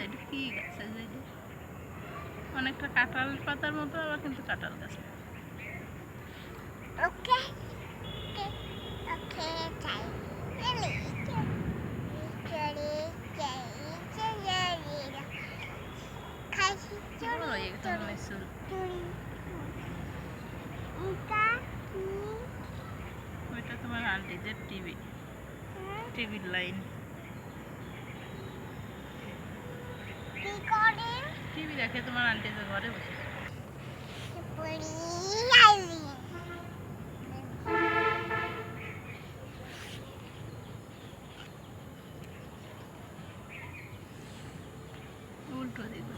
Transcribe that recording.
এটা কি গাছ? অনেকটা কাঁঠাল পাতার মতো, আবার কিন্তু কাঁঠাল গাছ। ওকে ওকে ওকে চাই চলে চলে চলে খাসি বড় চলে হয়ে গেছে মনে হয় চুল। ওইটা তোমার আন্টিদের টিভির লাইন। টিভি দেখে তোমার আন্টিদের ঘরে বসে। উল্টো দিকে।